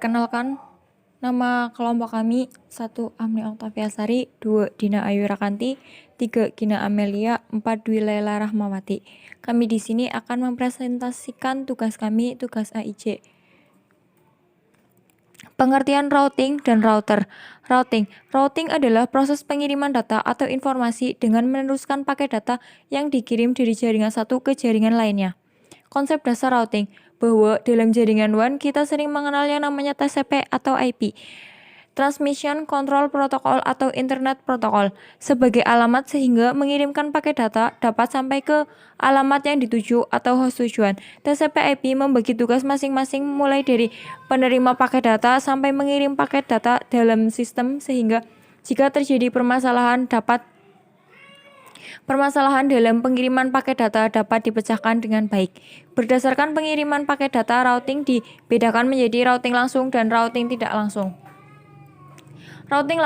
Perkenalkan, nama kelompok kami 1. Amni Oktaviasari, 2. Dina Ayu Rakanti, 3. Gina Amelia, 4. Dwi Laila Rahmawati. Kami di sini akan mempresentasikan tugas kami, tugas AIJ. Pengertian routing dan router. Routing adalah proses pengiriman data atau informasi dengan meneruskan paket data yang dikirim dari jaringan satu ke jaringan lainnya. Konsep dasar routing, bahwa dalam jaringan WAN kita sering mengenal yang namanya TCP atau IP, Transmission Control Protocol atau Internet Protocol, sebagai alamat sehingga mengirimkan paket data dapat sampai ke alamat yang dituju atau host tujuan. TCP/IP membagi tugas masing-masing mulai dari penerima paket data sampai mengirim paket data dalam sistem sehingga jika terjadi permasalahan dalam pengiriman paket data dapat dipecahkan dengan baik. Berdasarkan pengiriman paket data, routing dibedakan menjadi routing langsung dan routing tidak langsung. Routing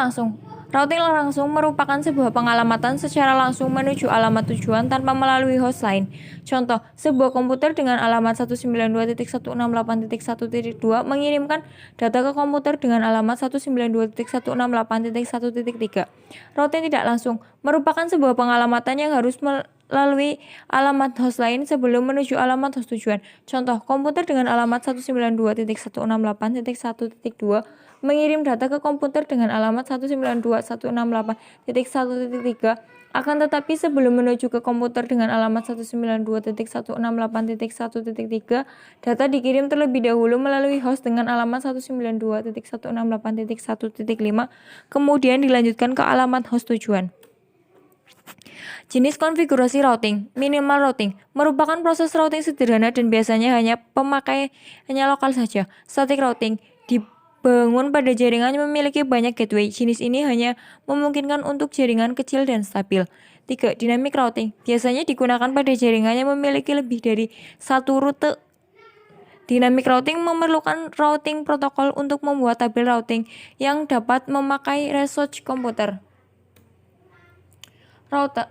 langsung merupakan sebuah pengalamatan secara langsung menuju alamat tujuan tanpa melalui host lain. Contoh, sebuah komputer dengan alamat 192.168.1.2 mengirimkan data ke komputer dengan alamat 192.168.1.3. Routing tidak langsung merupakan sebuah pengalamatan yang harus melalui alamat host lain sebelum menuju alamat host tujuan. Contoh, komputer dengan alamat 192.168.1.2 mengirim data ke komputer dengan alamat 192.168.1.3, akan tetapi sebelum menuju ke komputer dengan alamat 192.168.1.3, data dikirim terlebih dahulu melalui host dengan alamat 192.168.1.5, kemudian dilanjutkan ke alamat host tujuan. Jenis konfigurasi routing. Minimal routing merupakan proses routing sederhana dan biasanya hanya pemakaiannya lokal saja. Static routing dibangun pada jaringan yang memiliki banyak gateway. Jenis ini hanya memungkinkan untuk jaringan kecil dan stabil. 3. Dynamic routing biasanya digunakan pada jaringan yang memiliki lebih dari satu rute. Dynamic routing memerlukan routing protokol untuk membuat tabel routing yang dapat memakai resource komputer. Router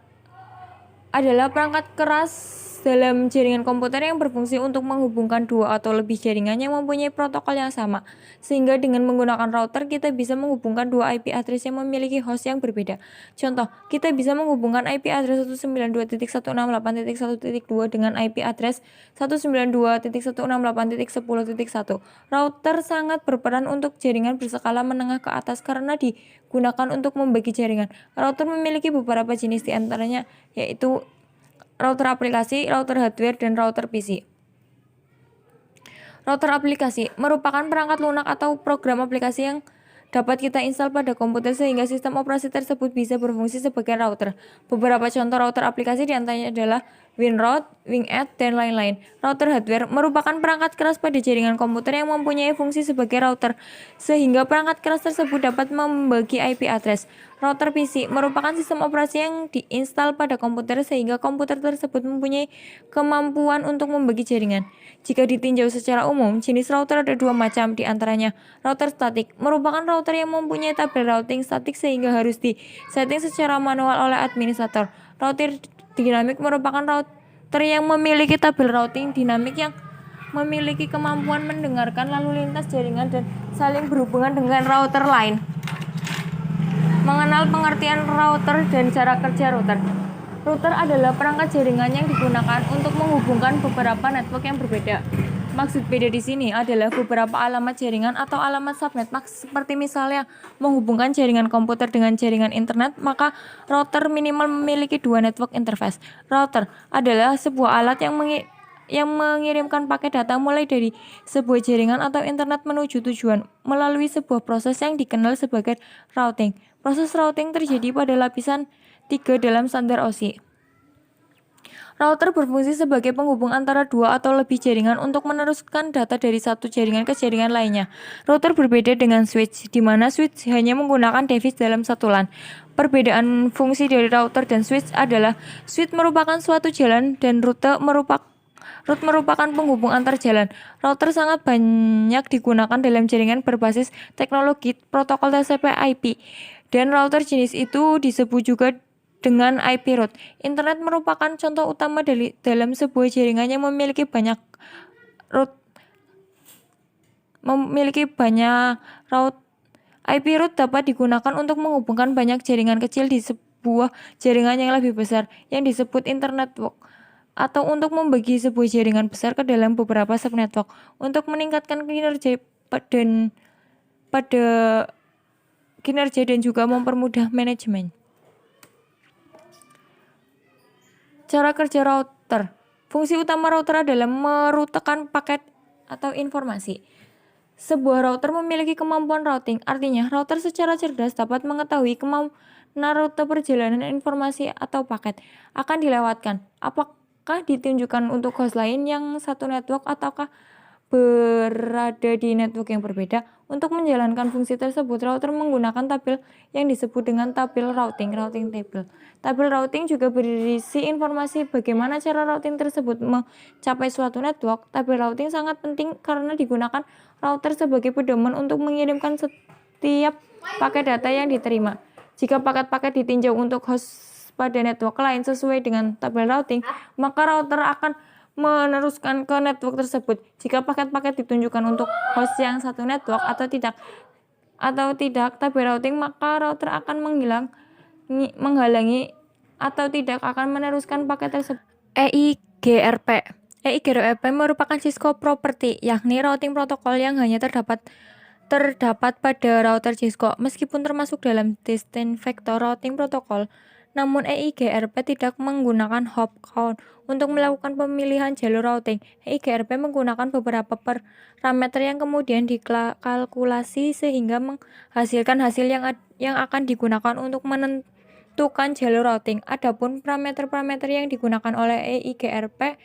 adalah perangkat keras dalam jaringan komputer yang berfungsi untuk menghubungkan dua atau lebih jaringan yang mempunyai protokol yang sama. Sehingga dengan menggunakan router kita bisa menghubungkan dua IP address yang memiliki host yang berbeda. Contoh, kita bisa menghubungkan IP address 192.168.1.2 dengan IP address 192.168.10.1. Router sangat berperan untuk jaringan berskala menengah ke atas karena digunakan untuk membagi jaringan. Router memiliki beberapa jenis, diantaranya yaitu router aplikasi, router hardware, dan router PC. Router aplikasi merupakan perangkat lunak atau program aplikasi yang dapat kita install pada komputer sehingga sistem operasi tersebut bisa berfungsi sebagai router. Beberapa contoh router aplikasi diantaranya adalah WinRoute, WinEd, dan lain-lain. Router hardware merupakan perangkat keras pada jaringan komputer yang mempunyai fungsi sebagai router, sehingga perangkat keras tersebut dapat membagi IP address. Router PC merupakan sistem operasi yang diinstal pada komputer sehingga komputer tersebut mempunyai kemampuan untuk membagi jaringan. Jika ditinjau secara umum, jenis router ada dua macam, diantaranya router statik merupakan router yang mempunyai tabel routing statik sehingga harus disetting secara manual oleh administrator. Router dinamik merupakan router yang memiliki tabel routing dinamik yang memiliki kemampuan mendengarkan lalu lintas jaringan dan saling berhubungan dengan router lain. Mengenal pengertian router dan cara kerja router. Router adalah perangkat jaringan yang digunakan untuk menghubungkan beberapa network yang berbeda. Maksud beda di sini adalah beberapa alamat jaringan atau alamat subnet. Seperti misalnya menghubungkan jaringan komputer dengan jaringan internet, maka router minimal memiliki dua network interface. Router adalah sebuah alat yang mengirimkan paket data mulai dari sebuah jaringan atau internet menuju tujuan melalui sebuah proses yang dikenal sebagai routing. Proses routing terjadi pada lapisan 3 dalam standar OSI. Router berfungsi sebagai penghubung antara dua atau lebih jaringan untuk meneruskan data dari satu jaringan ke jaringan lainnya. Router berbeda dengan switch, di mana switch hanya menggunakan device dalam satu LAN. Perbedaan fungsi dari router dan switch adalah switch merupakan suatu jalan dan root merupakan penghubung antar jalan. Router sangat banyak digunakan dalam jaringan berbasis teknologi protokol TCP/IP, dan router jenis itu disebut juga dengan IP route. Internet merupakan contoh utama dalam sebuah jaringan yang memiliki banyak route. memiliki banyak route. IP route dapat digunakan untuk menghubungkan banyak jaringan kecil di sebuah jaringan yang lebih besar yang disebut internet network, atau untuk membagi sebuah jaringan besar ke dalam beberapa subnetwork untuk meningkatkan kinerja dan juga mempermudah manajemen. Cara kerja router. Fungsi utama router adalah merutekan paket atau informasi. Sebuah router memiliki kemampuan routing, artinya router secara cerdas dapat mengetahui kemana rute perjalanan informasi atau paket akan dilewatkan. Apakah ditunjukkan untuk host lain yang satu network ataukah berada di network yang berbeda. Untuk menjalankan fungsi tersebut, router menggunakan tabel yang disebut dengan tabel routing table. Tabel routing juga berisi informasi bagaimana cara routing tersebut mencapai suatu network. Tabel routing sangat penting karena digunakan router sebagai pedoman untuk mengirimkan setiap paket data yang diterima. Jika paket-paket ditinjau untuk host pada network lain sesuai dengan tabel routing, maka router akan meneruskan ke network tersebut. Jika paket-paket ditunjukkan untuk host yang satu network atau tidak tabel routing, maka router akan menghalangi atau tidak akan meneruskan paket tersebut. EIGRP merupakan Cisco Property, yakni routing protokol yang hanya terdapat pada router Cisco. Meskipun termasuk dalam Distant Vector Routing Protocol, namun EIGRP tidak menggunakan hop count untuk melakukan pemilihan jalur routing. EIGRP menggunakan beberapa parameter yang kemudian dikalkulasi sehingga menghasilkan hasil yang akan digunakan untuk menentukan jalur routing. Adapun parameter-parameter yang digunakan oleh EIGRP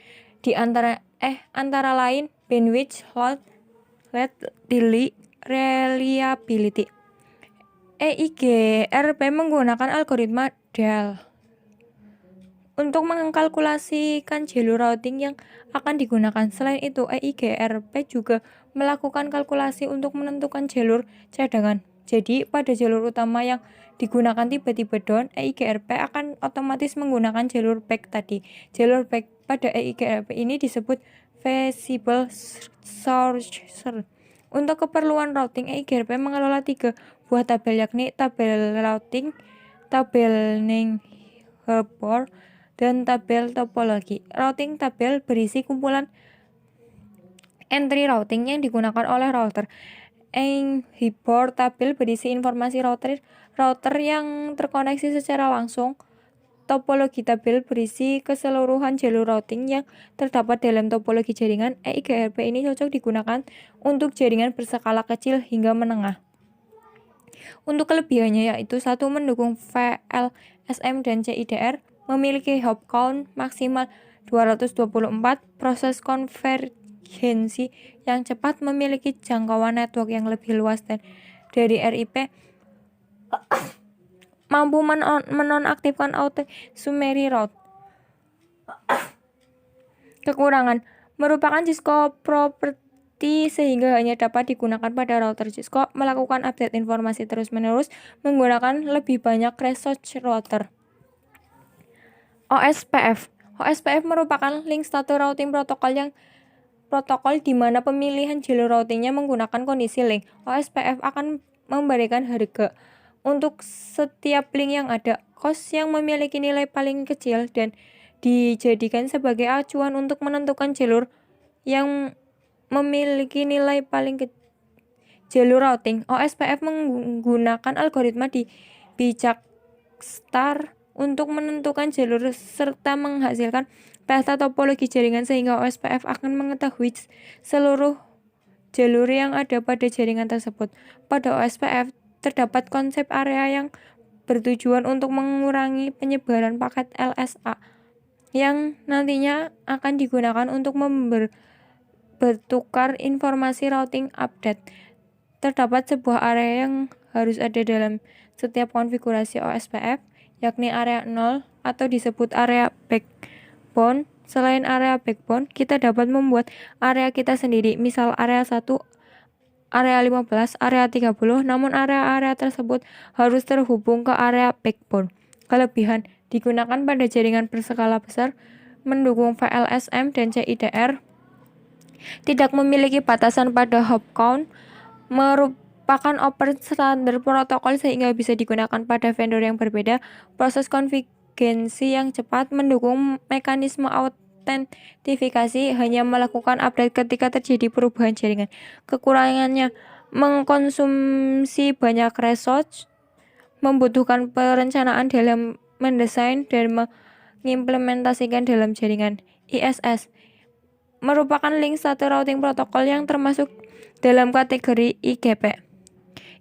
antara lain bandwidth, load, delay, reliability. EIGRP menggunakan algoritma Dell untuk mengkalkulasikan jalur routing yang akan digunakan. Selain itu, EIGRP juga melakukan kalkulasi untuk menentukan jalur cadangan. Jadi, pada jalur utama yang digunakan tiba-tiba down, EIGRP akan otomatis menggunakan jalur back tadi. Jalur back pada EIGRP ini disebut visible source. Untuk keperluan routing, EIGRP mengelola 3 buah tabel, yakni tabel routing, tabel neighbor, dan tabel topologi. Routing tabel berisi kumpulan entry routing yang digunakan oleh router. Neighbor tabel berisi informasi router yang terkoneksi secara langsung. Topologi tabel berisi keseluruhan jalur routing yang terdapat dalam topologi jaringan. EIGRP ini cocok digunakan untuk jaringan berskala kecil hingga menengah. Untuk kelebihannya yaitu 1. Mendukung VLSM dan CIDR, memiliki hop count maksimal 224, proses konvergensi yang cepat, memiliki jangkauan network yang lebih luas dari RIP, mampu menonaktifkan auto summary route. Kekurangan merupakan Cisco Property sehingga hanya dapat digunakan pada router Cisco. Melakukan update informasi terus-menerus menggunakan lebih banyak resource router. OSPF merupakan link status routing protokol di mana pemilihan jalur routingnya menggunakan kondisi link. OSPF akan memberikan harga untuk setiap link yang ada, cost yang memiliki nilai paling kecil, dan dijadikan sebagai acuan untuk menentukan jalur yang memiliki nilai paling kecil. Jalur routing OSPF menggunakan algoritma di bijakstar untuk menentukan jalur serta menghasilkan peta topologi jaringan sehingga OSPF akan mengetahui seluruh jalur yang ada pada jaringan tersebut. Pada OSPF terdapat konsep area yang bertujuan untuk mengurangi penyebaran paket LSA yang nantinya akan digunakan untuk bertukar informasi routing update. Terdapat sebuah area yang harus ada dalam setiap konfigurasi OSPF, yakni area 0 atau disebut area backbone. Selain area backbone, kita dapat membuat area kita sendiri, misal area 1, area 15, area 30, namun area-area tersebut harus terhubung ke area backbone. Kelebihan digunakan pada jaringan berskala besar, mendukung VLSM dan CIDR, Tidak memiliki batasan pada hop count, merupakan open standar protokol sehingga bisa digunakan pada vendor yang berbeda. Proses konvergensi yang cepat mendukung mekanisme autentifikasi, hanya melakukan update ketika terjadi perubahan jaringan. Kekurangannya mengkonsumsi banyak resource, membutuhkan perencanaan dalam mendesain dan mengimplementasikan dalam jaringan. ISS merupakan link satu routing protokol yang termasuk dalam kategori IGP.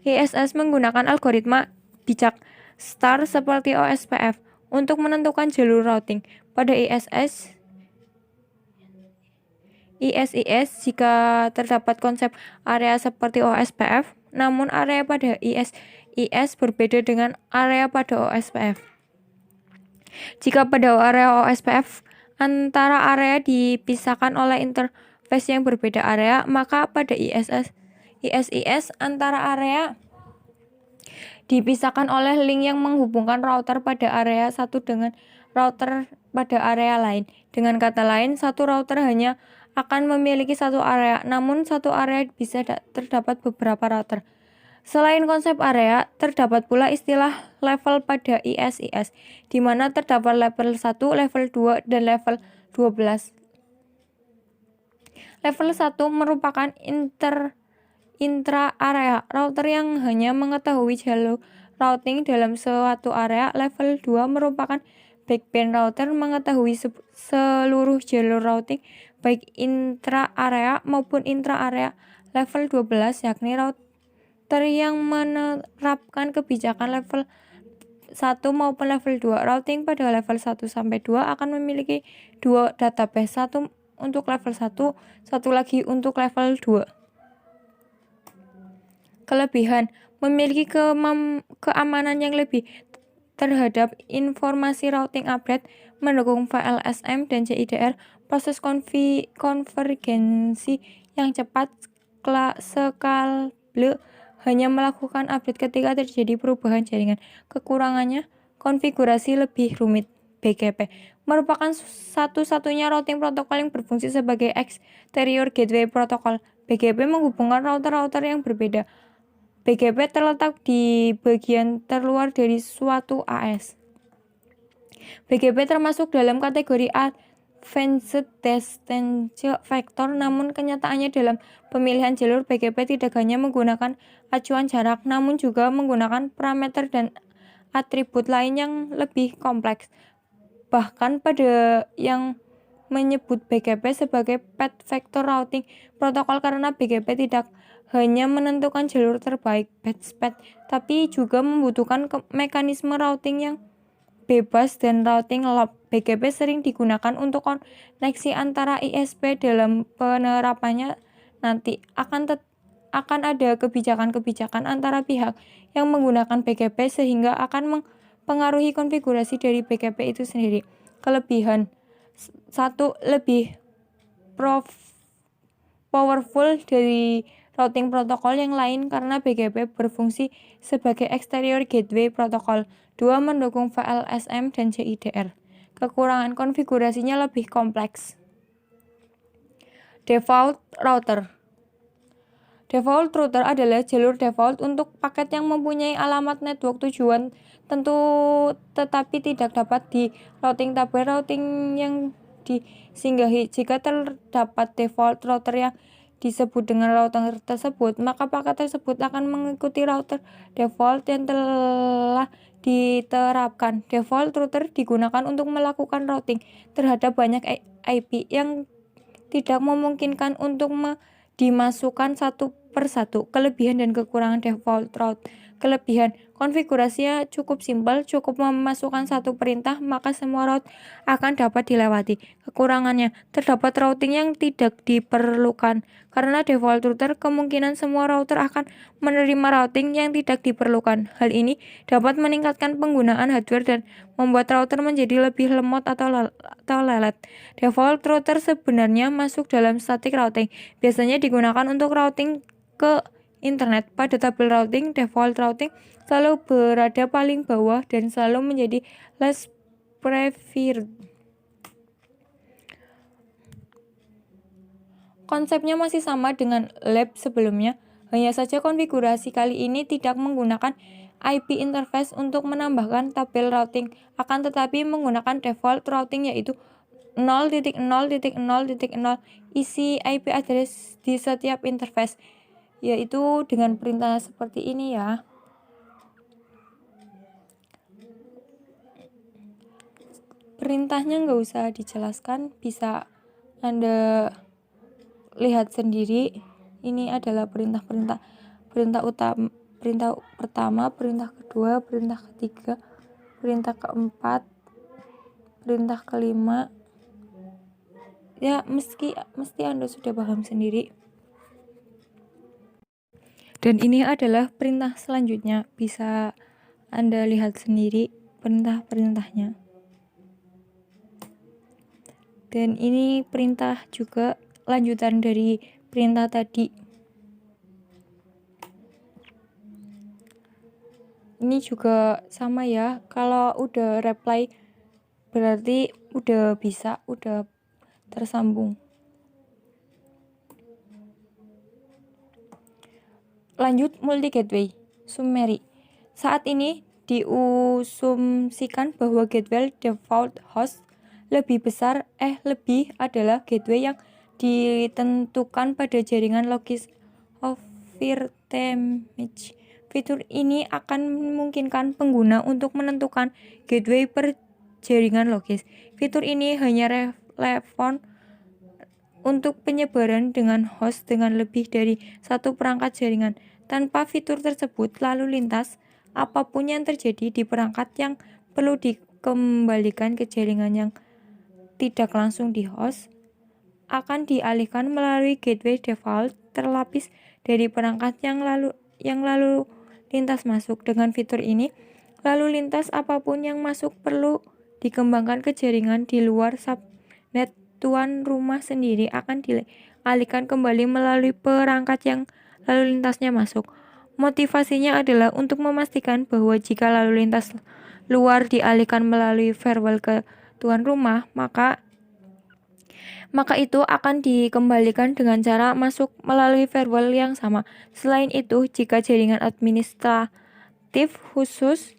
ISS menggunakan algoritma bijak star seperti OSPF untuk menentukan jalur routing. Pada ISIS, jika terdapat konsep area seperti OSPF, namun area pada ISIS berbeda dengan area pada OSPF. Jika pada area OSPF antara area dipisahkan oleh interface yang berbeda area, maka pada ISIS antara area dipisahkan oleh link yang menghubungkan router pada area satu dengan router pada area lain. Dengan kata lain, satu router hanya akan memiliki satu area, namun satu area bisa terdapat beberapa router. Selain konsep area, terdapat pula istilah level pada ISIS, di mana terdapat level 1, level 2, dan level 12. Level 1 merupakan intra-area router yang hanya mengetahui jalur routing dalam suatu area. Level 2 merupakan backbone router mengetahui seluruh jalur routing, baik intra-area maupun intra-area. Level 12 yakni router yang menerapkan kebijakan level 1 maupun level 2. Routing pada level 1 sampai 2 akan memiliki dua database, satu untuk level 1, satu lagi untuk level 2. Kelebihan: memiliki keamanan yang lebih terhadap informasi routing update, mendukung VLSM dan CIDR, proses konvergensi yang cepat, skalable, hanya melakukan update ketika terjadi perubahan jaringan. Kekurangannya, konfigurasi lebih rumit. BGP merupakan satu-satunya routing protokol yang berfungsi sebagai exterior gateway protocol. BGP menghubungkan router-router yang berbeda. BGP terletak di bagian terluar dari suatu AS. BGP termasuk dalam kategori Advanced Distance Vector, namun kenyataannya dalam pemilihan jalur BGP tidak hanya menggunakan acuan jarak, namun juga menggunakan parameter dan atribut lain yang lebih kompleks. Bahkan pada yang menyebut BGP sebagai path vector routing protokol, karena BGP tidak hanya menentukan jalur terbaik best path, tapi juga membutuhkan mekanisme routing yang bebas dan routing loop. BGP sering digunakan untuk koneksi antara ISP. Dalam penerapannya nanti akan ada kebijakan-kebijakan antara pihak yang menggunakan BGP sehingga akan mempengaruhi konfigurasi dari BGP itu sendiri. Kelebihan: 1. Lebih powerful dari routing protokol yang lain karena BGP berfungsi sebagai exterior gateway protokol. 2. Mendukung VLSM dan CIDR. Kekurangan: konfigurasinya lebih kompleks. Default router. Default router adalah jalur default untuk paket yang mempunyai alamat network tujuan tentu tetapi tidak dapat di routing tabel routing yang disinggahi. Jika terdapat default router yang disebut dengan router tersebut, maka paket tersebut akan mengikuti router default yang telah diterapkan. Default router digunakan untuk melakukan routing terhadap banyak IP yang tidak memungkinkan untuk dimasukkan satu persatu. Kelebihan dan kekurangan default route. Kelebihan: konfigurasinya cukup simpel, cukup memasukkan satu perintah, maka semua route akan dapat dilewati. Kekurangannya, terdapat routing yang tidak diperlukan. Karena default router, kemungkinan semua router akan menerima routing yang tidak diperlukan. Hal ini dapat meningkatkan penggunaan hardware dan membuat router menjadi lebih lemot atau lelet. Default router sebenarnya masuk dalam static routing, biasanya digunakan untuk routing ke internet. Pada tabel routing, default routing selalu berada paling bawah dan selalu menjadi less preferred. Konsepnya masih sama dengan lab sebelumnya, hanya saja konfigurasi kali ini tidak menggunakan IP interface untuk menambahkan tabel routing, akan tetapi menggunakan default routing yaitu 0.0.0.0 isi IP address di setiap interface, yaitu dengan perintah seperti ini ya. Perintahnya nggak usah dijelaskan, bisa Anda lihat sendiri. Ini adalah perintah utama, perintah pertama, perintah kedua, perintah ketiga, perintah keempat, perintah kelima. Ya, mesti Anda sudah paham sendiri. Dan ini adalah perintah selanjutnya, bisa Anda lihat sendiri perintah-perintahnya. Dan ini perintah juga lanjutan dari perintah tadi. Ini juga sama ya, kalau udah reply berarti udah bisa, udah tersambung. Lanjut, multi gateway summary. Saat ini diasumsikan bahwa gateway default host lebih adalah gateway yang ditentukan pada jaringan logis overtime. Fitur ini akan memungkinkan pengguna untuk menentukan gateway per jaringan logis. Fitur ini hanya relevan untuk penyebaran dengan host dengan lebih dari satu perangkat jaringan. Tanpa fitur tersebut, lalu lintas apapun yang terjadi di perangkat yang perlu dikembalikan ke jaringan yang tidak langsung di host akan dialihkan melalui gateway default terlapis dari perangkat yang lalu lintas masuk. Dengan fitur ini, lalu lintas apapun yang masuk perlu dikembangkan ke jaringan di luar subnet tuan rumah sendiri akan dialihkan kembali melalui perangkat yang lalu lintasnya masuk. Motivasinya adalah untuk memastikan bahwa jika lalu lintas luar dialihkan melalui firewall ke tuan rumah, maka itu akan dikembalikan dengan cara masuk melalui firewall yang sama. Selain itu, jika jaringan administratif khusus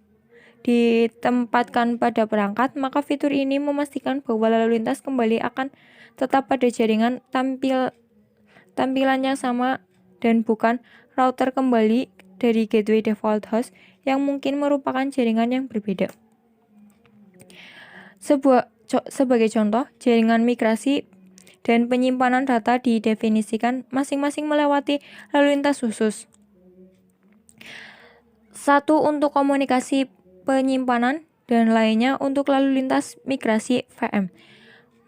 ditempatkan pada perangkat, maka fitur ini memastikan bahwa lalu lintas kembali akan tetap pada jaringan tampilan yang sama dan bukan router kembali dari gateway default host yang mungkin merupakan jaringan yang berbeda. Sebagai contoh, jaringan migrasi dan penyimpanan data didefinisikan masing-masing melewati lalu lintas khusus. Satu untuk komunikasi penyimpanan dan lainnya untuk lalu lintas migrasi VM.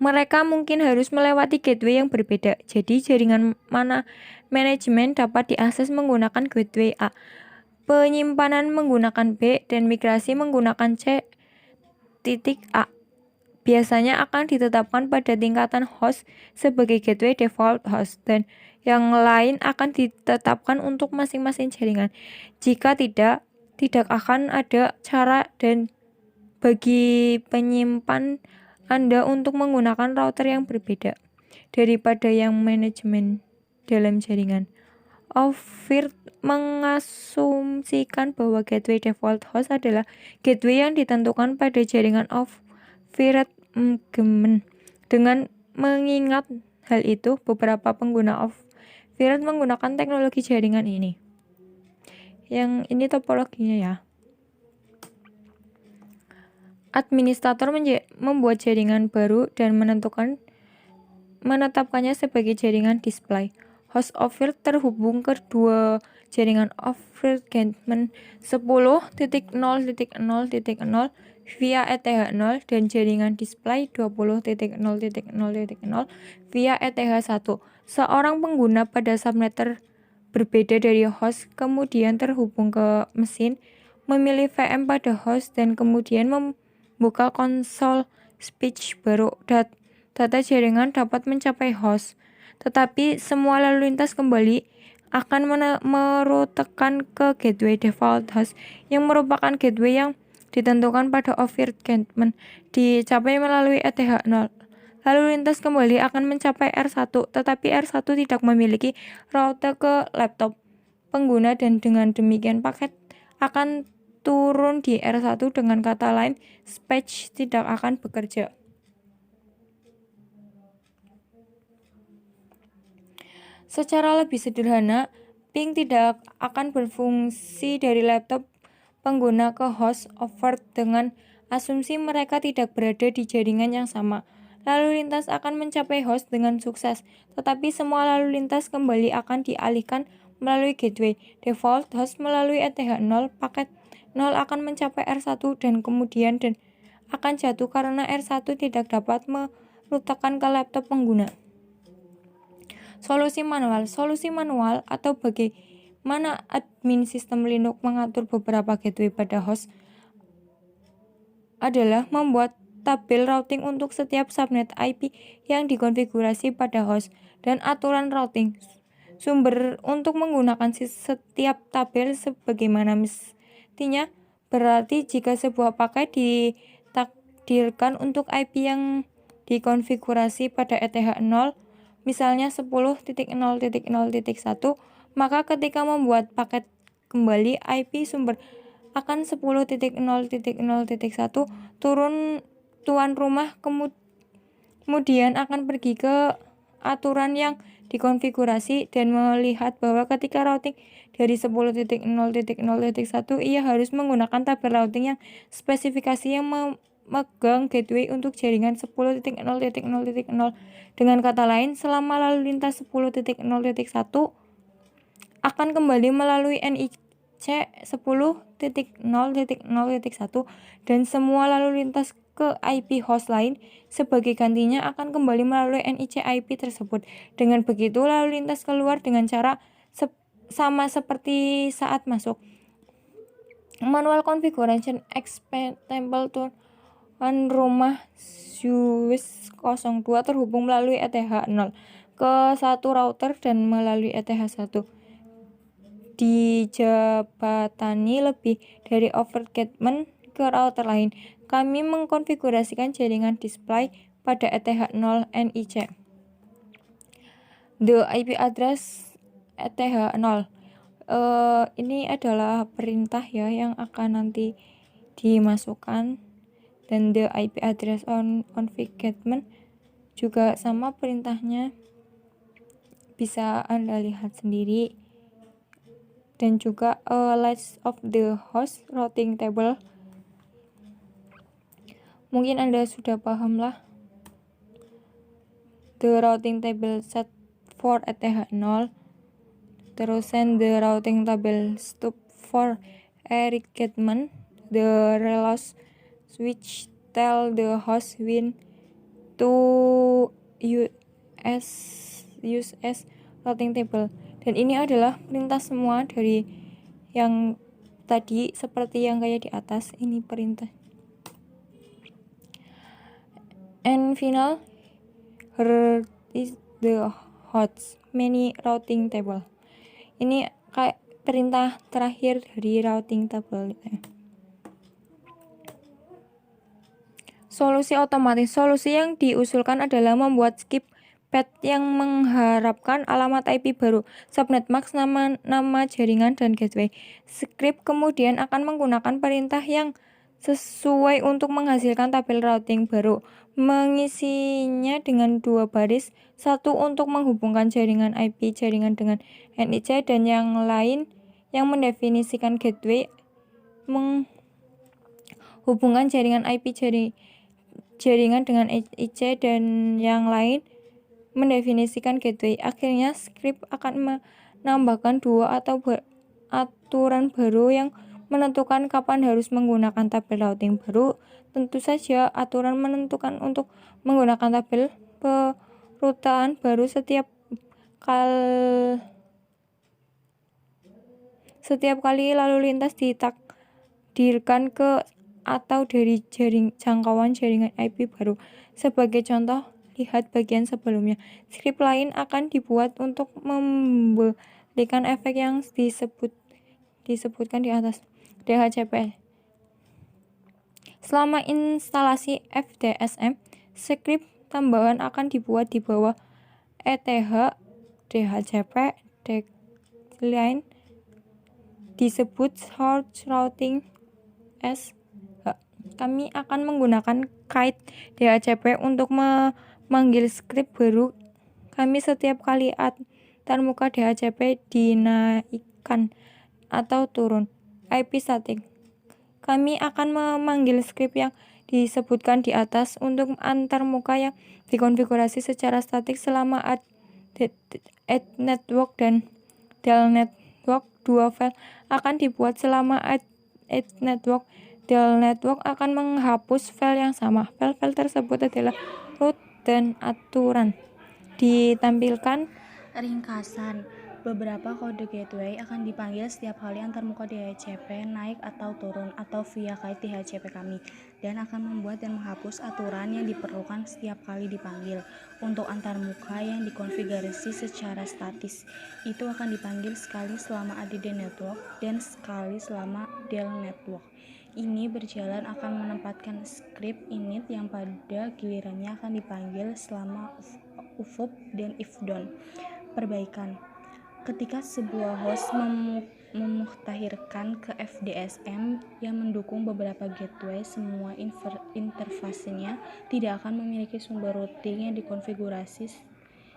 Mereka mungkin harus melewati gateway yang berbeda. Jadi jaringan mana manajemen dapat diakses menggunakan gateway A, penyimpanan menggunakan B, dan migrasi menggunakan C.A. Biasanya akan ditetapkan pada tingkatan host sebagai gateway default host dan yang lain akan ditetapkan untuk masing-masing jaringan. Jika tidak akan ada cara dan bagi penyimpan Anda untuk menggunakan router yang berbeda daripada yang manajemen dalam jaringan. Ovirt mengasumsikan bahwa gateway default host adalah gateway yang ditentukan pada jaringan Ovirt. Dengan mengingat hal itu, beberapa pengguna Ovirt menggunakan teknologi jaringan ini. Yang ini topologinya ya. Administrator membuat jaringan baru dan menetapkannya sebagai jaringan display. Host Ovirt terhubung ke dua jaringan Ovirt Gateway 10.0.0.0 via ETH0 dan jaringan display 20.0.0.0 via ETH1. Seorang pengguna pada subnet berbeda dari host kemudian terhubung ke mesin, memilih VM pada host dan kemudian membuka konsol switch baru. Data jaringan dapat mencapai host, tetapi semua lalu lintas kembali akan merutekan ke gateway default host yang merupakan gateway yang ditentukan pada Ovirt Gateway dicapai melalui ETH0. lalu lintas kembali akan mencapai R1, tetapi R1 tidak memiliki route ke laptop pengguna dan dengan demikian paket akan turun di R1. Dengan kata lain, patch tidak akan bekerja. Secara lebih sederhana, ping tidak akan berfungsi dari laptop pengguna ke host over dengan asumsi mereka tidak berada di jaringan yang sama. Lalu lintas akan mencapai host dengan sukses, tetapi semua lalu lintas kembali akan dialihkan melalui gateway default host melalui ETH0. Paket 0 akan mencapai R1 dan kemudian akan jatuh karena R1 tidak dapat merutekan ke laptop pengguna. Solusi manual atau bagaimana admin sistem Linux mengatur beberapa gateway pada host adalah membuat tabel routing untuk setiap subnet IP yang dikonfigurasi pada host dan aturan routing sumber untuk menggunakan setiap tabel sebagaimana mestinya. Berarti jika sebuah paket ditakdirkan untuk IP yang dikonfigurasi pada ETH0, misalnya 10.0.0.1, maka ketika membuat paket kembali IP sumber akan 10.0.0.1 tuan rumah kemudian akan pergi ke aturan yang dikonfigurasi dan melihat bahwa ketika routing dari 10.0.0.1 ia harus menggunakan tabel routing yang spesifikasi yang memegang gateway untuk jaringan 10.0.0.0. Dengan kata lain, selama lalu lintas 10.0.1 akan kembali melalui NIC 10.0.0.1 dan semua lalu lintas ke IP host lain sebagai gantinya akan kembali melalui NIC IP tersebut. Dengan begitu, lalu lintas keluar dengan cara sama seperti saat masuk. Manual configuration expandable tuan rumah Swiss 02 terhubung melalui ETH0 ke satu router dan melalui ETH1 dijabatani lebih dari overgate ke router lain. Kami mengkonfigurasikan jaringan display pada ETH0 NIC. The IP address ETH0. Ini adalah perintah ya yang akan nanti dimasukkan, dan the IP address on configure juga sama perintahnya, bisa Anda lihat sendiri. Dan juga list of the host routing table. Mungkin Anda sudah paham lah. The routing table set for ETH0. Terus the routing table stub for engagement. The reload switch tell the host when to use as routing table. Dan ini adalah perintah semua dari yang tadi seperti yang kayak di atas. Ini perintah. And final, here is the host many routing table. Ini kayak perintah terakhir dari routing table. Solusi otomatis. Solusi yang diusulkan adalah membuat skip path yang mengharapkan alamat IP baru, subnet mask, nama jaringan, dan gateway. Script kemudian akan menggunakan perintah yang sesuai untuk menghasilkan tabel routing baru, mengisinya dengan 2 baris, satu untuk menghubungkan jaringan IP jaringan dengan NIC dan yang lain yang mendefinisikan gateway menghubungkan jaringan IP jaringan dengan NIC dan yang lain mendefinisikan gateway. Akhirnya, script akan menambahkan 2 atau aturan baru yang menentukan kapan harus menggunakan tabel routing baru. Tentu saja, aturan menentukan untuk menggunakan tabel perutaan baru setiap kali lalu lintas ditakdirkan ke atau dari jangkauan jaringan IP baru. Sebagai contoh, lihat bagian sebelumnya. Script lain akan dibuat untuk memberikan efek yang disebutkan di atas. DHCP. Selama instalasi FDSM, script tambahan akan dibuat di bawah ETH DHCP decline disebut short routing SH. Kami akan menggunakan kite DHCP untuk memanggil script baru kami setiap kali antarmuka DHCP dinaikkan atau turun. IP static. Kami akan memanggil script yang disebutkan di atas untuk antarmuka yang dikonfigurasi secara statik selama add network dan del network. Dua file akan dibuat selama add network. Del network akan menghapus file yang sama. File-file tersebut adalah root dan aturan. Ditampilkan ringkasan. Beberapa kode gateway akan dipanggil setiap kali antarmuka DHCP naik atau turun atau via kite DHCP kami, dan akan membuat dan menghapus aturan yang diperlukan setiap kali dipanggil. Untuk antarmuka yang dikonfigurasi secara statis, itu akan dipanggil sekali selama ada di network dan sekali selama del network. Ini berjalan akan menempatkan script init yang pada gilirannya akan dipanggil selama ufup dan ifdon. Perbaikan. Ketika sebuah host memuktahirkan ke FDSM yang mendukung beberapa gateway, semua interfasenya tidak akan memiliki sumber routing yang dikonfigurasi.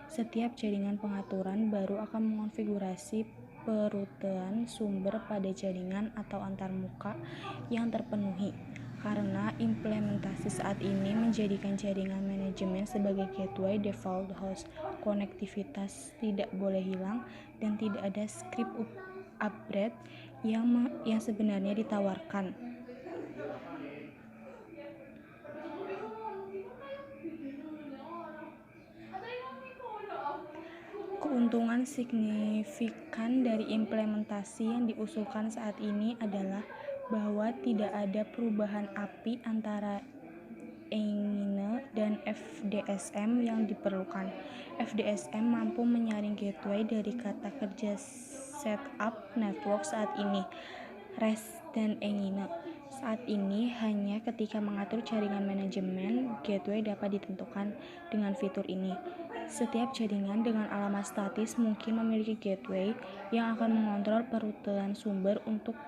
Setiap jaringan pengaturan baru akan mengonfigurasi perutean sumber pada jaringan atau antarmuka yang terpenuhi. Karena implementasi saat ini menjadikan jaringan manajemen sebagai gateway default host, konektivitas tidak boleh hilang dan tidak ada script upgrade yang sebenarnya ditawarkan. Keuntungan signifikan dari implementasi yang diusulkan saat ini adalah bahwa tidak ada perubahan API antara Engine dan FDSM yang diperlukan. FDSM mampu menyaring gateway dari kata kerja setup network saat ini. REST dan Engine saat ini hanya ketika mengatur jaringan manajemen gateway dapat ditentukan dengan fitur ini. Setiap jaringan dengan alamat statis mungkin memiliki gateway yang akan mengontrol perutean sumber untuk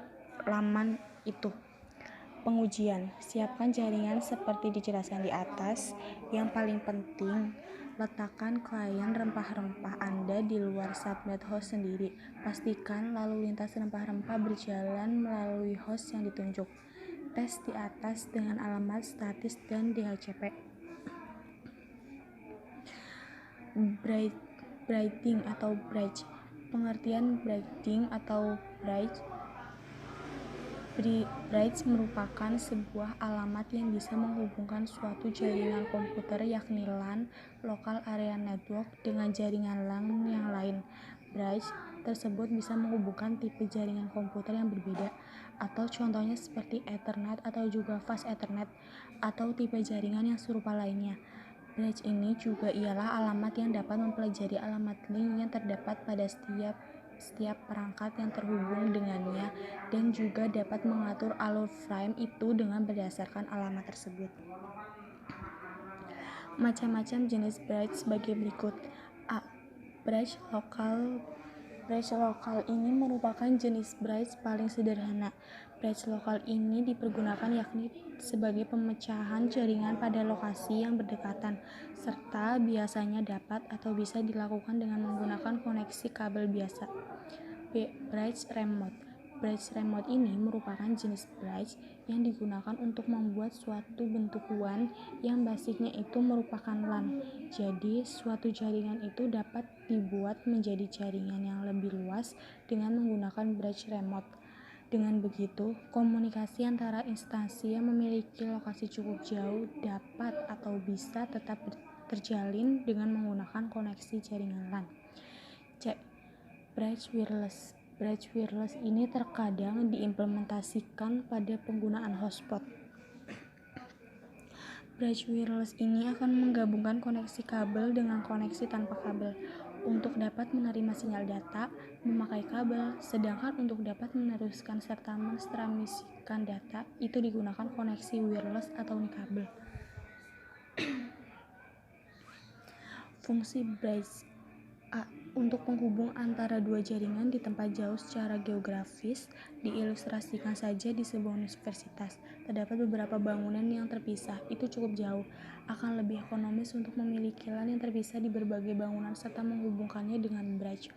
laman itu. Pengujian. Siapkan jaringan seperti dijelaskan di atas. Yang paling penting, letakkan klien rempah-rempah Anda di luar subnet host sendiri. Pastikan lalu lintas rempah-rempah berjalan melalui host yang ditunjuk. Tes di atas dengan alamat statis dan DHCP. Bridging atau bridge. Pengertian bridging atau bridge merupakan sebuah alamat yang bisa menghubungkan suatu jaringan komputer yakni LAN (Local Area Network) dengan jaringan LAN yang lain. Bridge tersebut bisa menghubungkan tipe jaringan komputer yang berbeda, atau contohnya seperti Ethernet atau juga Fast Ethernet, atau tipe jaringan yang serupa lainnya. Bridge ini juga ialah alamat yang dapat mempelajari alamat link yang terdapat pada setiap perangkat yang terhubung dengannya dan juga dapat mengatur alur frame itu dengan berdasarkan alamat tersebut. Macam-macam jenis bridge sebagai berikut. A. Bridge lokal. Bridge lokal ini merupakan jenis bridge paling sederhana. Bridge lokal ini dipergunakan yakni sebagai pemecahan jaringan pada lokasi yang berdekatan, serta biasanya dapat atau bisa dilakukan dengan menggunakan koneksi kabel biasa. B. Bridge remote. Bridge remote ini merupakan jenis bridge yang digunakan untuk membuat suatu bentuk WAN yang basicnya itu merupakan LAN. Jadi, suatu jaringan itu dapat dibuat menjadi jaringan yang lebih luas dengan menggunakan bridge remote. Dengan begitu, komunikasi antara instansi yang memiliki lokasi cukup jauh dapat atau bisa tetap terjalin dengan menggunakan koneksi jaringan LAN. C. Bridge wireless. Bridge wireless ini terkadang diimplementasikan pada penggunaan hotspot. Bridge wireless ini akan menggabungkan koneksi kabel dengan koneksi tanpa kabel. Untuk dapat menerima sinyal data, memakai kabel, sedangkan untuk dapat meneruskan serta mentransmisikan data, itu digunakan koneksi wireless atau nikabel. Fungsi bridge. A. Untuk penghubung antara dua jaringan di tempat jauh secara geografis. Diilustrasikan saja di sebuah universitas. Terdapat beberapa bangunan yang terpisah, itu cukup jauh. Akan lebih ekonomis untuk memiliki LAN yang terpisah di berbagai bangunan serta menghubungkannya dengan bridge.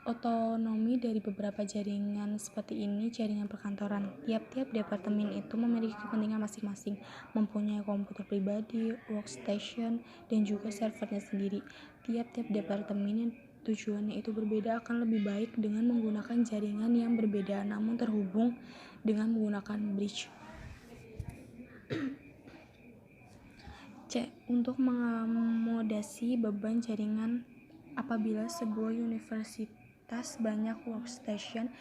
Otonomi dari beberapa jaringan seperti ini jaringan perkantoran. Tiap-tiap departemen itu memiliki kepentingan masing-masing, mempunyai komputer pribadi, workstation, dan juga servernya sendiri. Tiap-tiap departemen yang tujuannya itu berbeda akan lebih baik dengan menggunakan jaringan yang berbeda namun terhubung dengan menggunakan bridge. C. Untuk mengakomodasi beban jaringan apabila sebuah universitas banyak workstation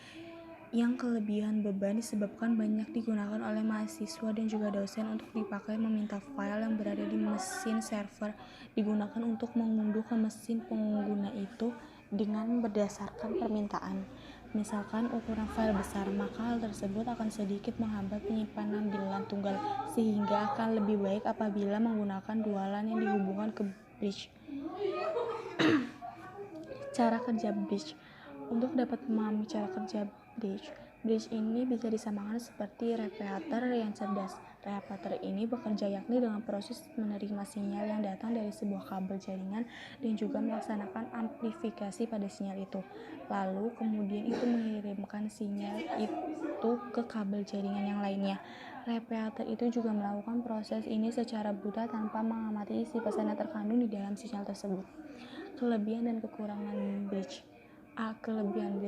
yang kelebihan beban disebabkan banyak digunakan oleh mahasiswa dan juga dosen untuk dipakai meminta file yang berada di mesin server digunakan untuk mengunduh ke mesin pengguna itu dengan berdasarkan permintaan. Misalkan ukuran file besar, maka hal tersebut akan sedikit menghambat penyimpanan di LAN tunggal, sehingga akan lebih baik apabila menggunakan dua LAN yang dihubungkan ke bridge. Cara kerja bridge. Untuk dapat memahami cara kerja bridge ini bisa disamakan seperti repeater yang cerdas. Repeater ini bekerja yakni dengan proses menerima sinyal yang datang dari sebuah kabel jaringan dan juga melaksanakan amplifikasi pada sinyal itu. Lalu kemudian itu mengirimkan sinyal itu ke kabel jaringan yang lainnya. Repeater itu juga melakukan proses ini secara buta tanpa mengamati isi pesan yang terkandung di dalam sinyal tersebut. Kelebihan dan kekurangan bridge. A. Kelebihan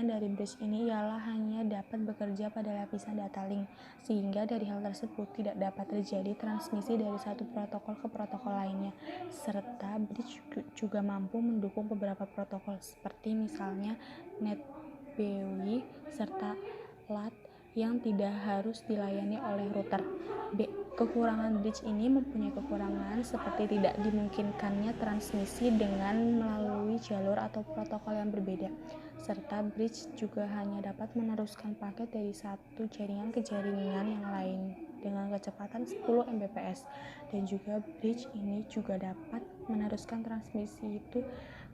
dari bridge ini ialah hanya dapat bekerja pada lapisan data link, sehingga dari hal tersebut tidak dapat terjadi transmisi dari satu protokol ke protokol lainnya, serta bridge juga mampu mendukung beberapa protokol seperti misalnya NetBEUI serta LAT yang tidak harus dilayani oleh router. B. Kekurangan bridge ini mempunyai kekurangan seperti tidak dimungkinkannya transmisi dengan melalui jalur atau protokol yang berbeda, serta bridge juga hanya dapat meneruskan paket dari satu jaringan ke jaringan yang lain dengan kecepatan 10 Mbps, dan juga bridge ini juga dapat meneruskan transmisi itu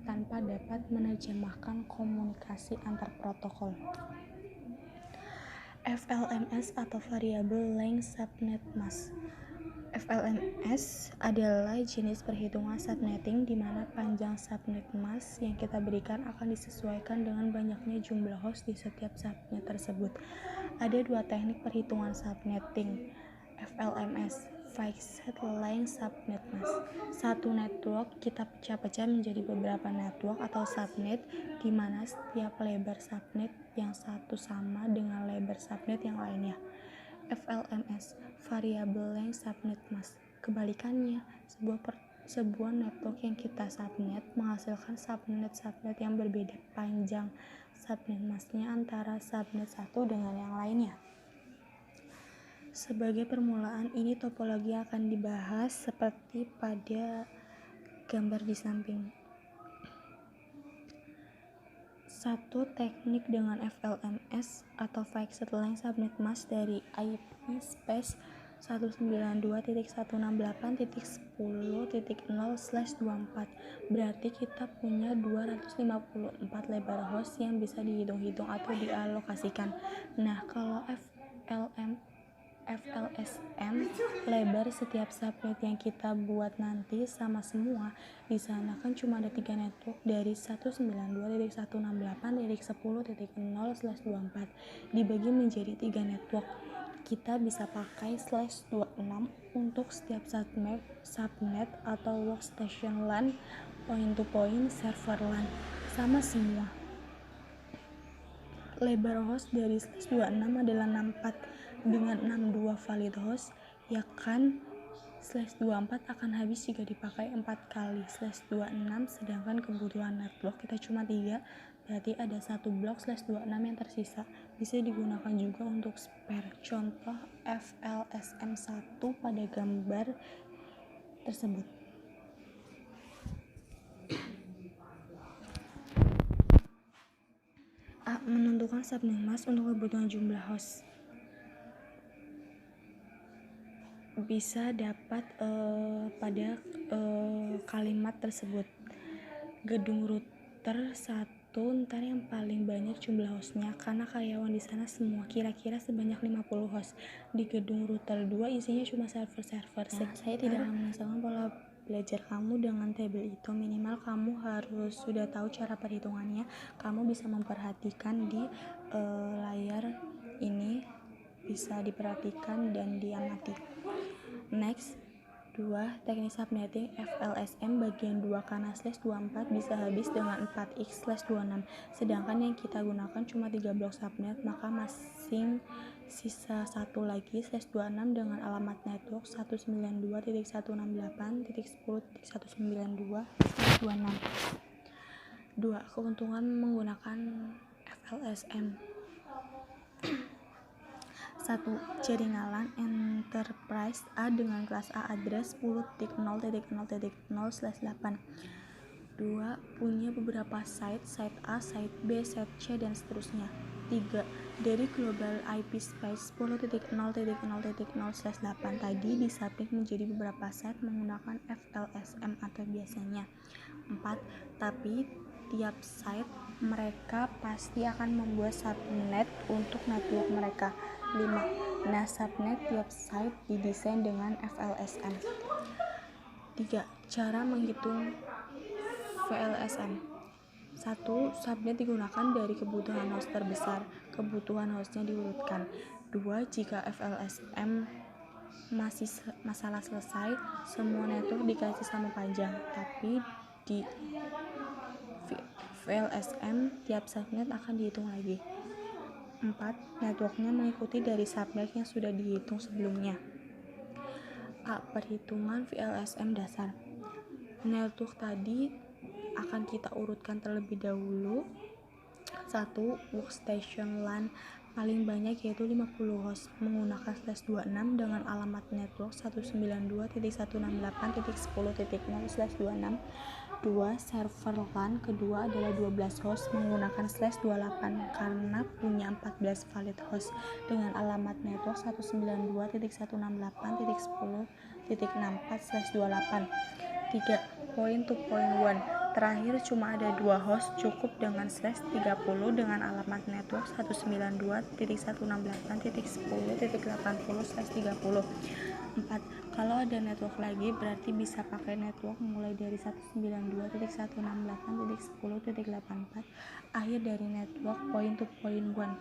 tanpa dapat menerjemahkan komunikasi antar protokol. FLMS atau Variable Length Subnet Mask. FLMS adalah jenis perhitungan subnetting di mana panjang subnet mask yang kita berikan akan disesuaikan dengan banyaknya jumlah host di setiap subnet tersebut. Ada dua teknik perhitungan subnetting FLMS, Fixed Length Subnet Mask. Satu network kita pecah-pecah menjadi beberapa network atau subnet di mana setiap lebar subnet yang satu sama dengan lebar subnet yang lainnya. FLMS, Variable Length Subnet Mask. Kebalikannya, sebuah network yang kita subnet menghasilkan subnet yang berbeda panjang subnet masknya antara subnet satu dengan yang lainnya. Sebagai permulaan, ini topologi akan dibahas seperti pada gambar di samping. Satu teknik dengan FLMS atau Fixed Length Subnet Mask dari IP space 192.168.10.0/24. Berarti kita punya 254 lebar host yang bisa dihitung-hitung atau dialokasikan. Nah, kalau FLSM, lebar setiap subnet yang kita buat nanti sama semua. Di sana kan cuma ada 3 network dari 192.168.10.0/24 dibagi menjadi 3 network. Kita bisa pakai /26 untuk setiap subnet atau workstation LAN, point-to-point server LAN, sama semua. Lebar host dari /26 adalah 64 dengan 62 valid host, ya kan /24 akan habis jika dipakai 4 kali /26, sedangkan kebutuhan network kita cuma 3, berarti ada satu blok /26 yang tersisa, bisa digunakan juga untuk spare. Contoh FLSM1 pada gambar tersebut. A. Menentukan subnet mask untuk kebutuhan jumlah host. bisa dapat pada kalimat tersebut. Gedung router 1 ntar yang paling banyak jumlah hostnya karena karyawan di sana semua kira-kira sebanyak 50 host. Di gedung router 2 isinya cuma server-server. Saya tidak akan menyelesaikan pola belajar kamu dengan tabel itu. Minimal kamu harus sudah tahu cara perhitungannya. Kamu bisa memperhatikan di layar ini, bisa diperhatikan dan diamati. Next, 2. Teknik subnetting FLSM bagian 2 karena /24 bisa habis dengan 4x/26. Sedangkan yang kita gunakan cuma 3 blok subnet, maka masing sisa satu lagi /26 dengan alamat network 192.168.10.192/26. 2. Keuntungan menggunakan FLSM. 1. Jaringan LAN Enterprise A dengan kelas A address 10.0.0.0/8. 2. Punya beberapa site A, site B, site C, dan seterusnya. 3. Dari global IP space 10.0.0.0/8 tadi disubnet menjadi beberapa site menggunakan FLSM atau biasanya. 4. Tapi tiap site mereka pasti akan membuat subnet untuk network mereka. 5. Nah, subnet tiap site didesain dengan FLSM. 3. Cara menghitung VLSM. 1. Subnet digunakan dari kebutuhan host terbesar. Kebutuhan hostnya diurutkan. 2. Jika FLSM masalah selesai, semua network dikasih sama panjang. Tapi di VLSM tiap subnet akan dihitung lagi. 4. Networknya mengikuti dari subnet yang sudah dihitung sebelumnya. A. Perhitungan VLSM dasar. Network tadi akan kita urutkan terlebih dahulu. 1. Workstation LAN paling banyak yaitu 50 host menggunakan /26 dengan alamat network 192.168.10.0/26. 2. Server LAN kedua adalah 12 host menggunakan /28 karena punya 14 valid host dengan alamat network 192.168.10.64/28. 3. Point to point 1. Terakhir cuma ada 2 host cukup dengan /30 dengan alamat network 192.168.10.80/30. 4. Kalau ada network lagi berarti bisa pakai network mulai dari 192.168.10.84 akhir dari network point to point 1.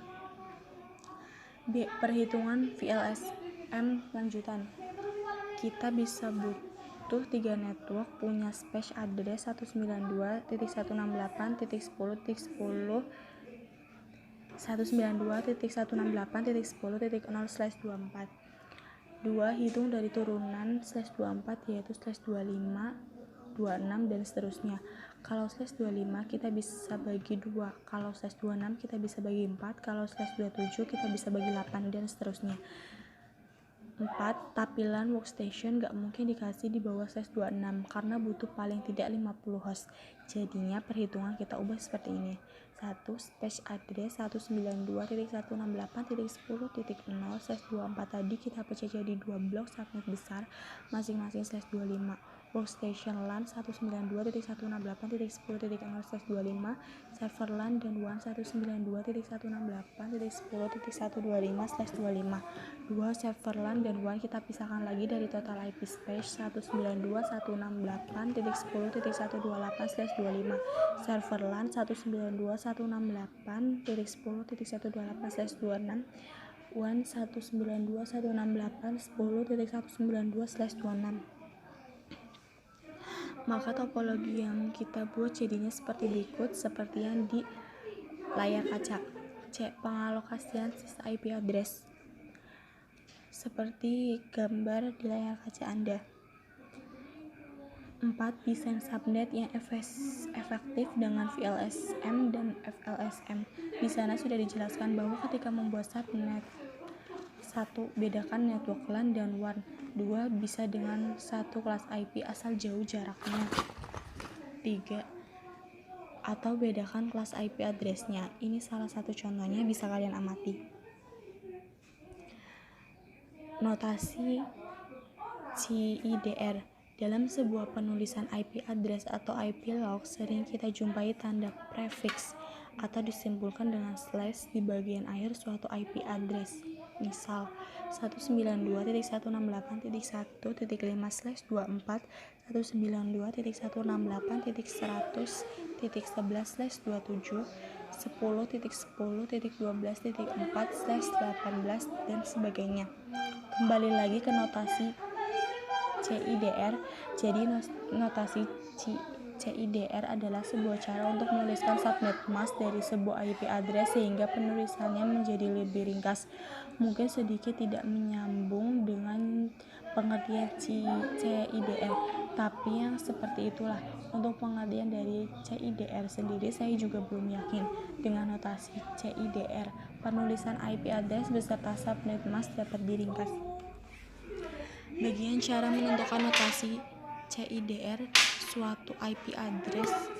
B. Perhitungan VLSM lanjutan. Kita bisa butuh 3 network punya space address 192.168.10.0/24. 2. Hitung dari turunan /24 yaitu /25, 26, dan seterusnya. Kalau /25 kita bisa bagi 2, kalau /26 kita bisa bagi 4, kalau /27 kita bisa bagi 8, dan seterusnya. 4. Tampilan workstation gak mungkin dikasih di bawah /26 karena butuh paling tidak 50 host. Jadinya perhitungan kita ubah seperti ini. 1. Space address 192.168.10.0/24 tadi kita pecah jadi 2 blok subnet besar masing-masing /25. Workstation LAN 192.168.10.0/25, server LAN dan WAN 192.168.10.125/25. 2. Server LAN dan WAN kita pisahkan lagi dari total IP space 192.168.10.128/25. Server LAN 192.168.10.128/26, WAN 192.168.10.192/26. Maka topologi yang kita buat jadinya seperti berikut, seperti yang di layar kaca. C. Pengalokasian sisa IP address seperti gambar di layar kaca Anda. 4. Desain subnet yang efektif dengan VLSM dan FLSM. Di sana sudah dijelaskan bahwa ketika membuat subnet, 1. Bedakan network LAN dan WAN. 2. Bisa dengan satu kelas IP asal jauh jaraknya. 3. Atau bedakan kelas IP address-nya. Ini salah satu contohnya, bisa kalian amati. Notasi CIDR. Dalam sebuah penulisan IP address atau IP log, sering kita jumpai tanda prefix atau disimpulkan dengan slash di bagian akhir suatu IP address. Misal 192.168.1.5/24, 192.168.100.11/27, 10.10.12.4/18 dan sebagainya. Kembali lagi ke notasi CIDR. Jadi notasi CIDR adalah sebuah cara untuk menuliskan subnet mask dari sebuah IP address sehingga penulisannya menjadi lebih ringkas. Mungkin sedikit tidak menyambung dengan pengertian CIDR, tapi yang seperti itulah. Untuk pengertian dari CIDR sendiri saya juga belum yakin. Dengan notasi CIDR, penulisan IP address beserta subnet mask dapat diringkas. Bagian cara menentukan notasi CIDR suatu IP address,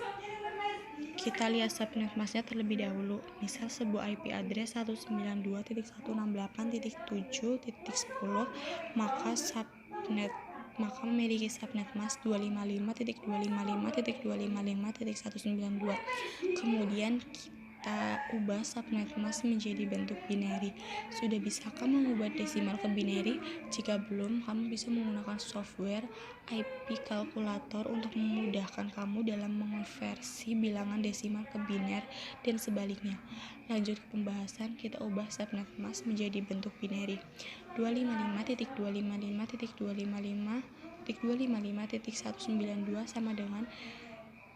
kita lihat subnet masknya terlebih dahulu. Misal sebuah IP address 192.168.7.10 maka memiliki subnet mask 255.255.255.192. Kemudian kita ubah subnet mask menjadi bentuk binary. Sudah bisakah mengubah desimal ke binary? Jika belum, kamu bisa menggunakan software IP kalkulator untuk memudahkan kamu dalam mengonversi bilangan desimal ke biner dan sebaliknya. Lanjut ke pembahasan, kita ubah subnet mask menjadi bentuk binary. 255.255.255.255.192 sama dengan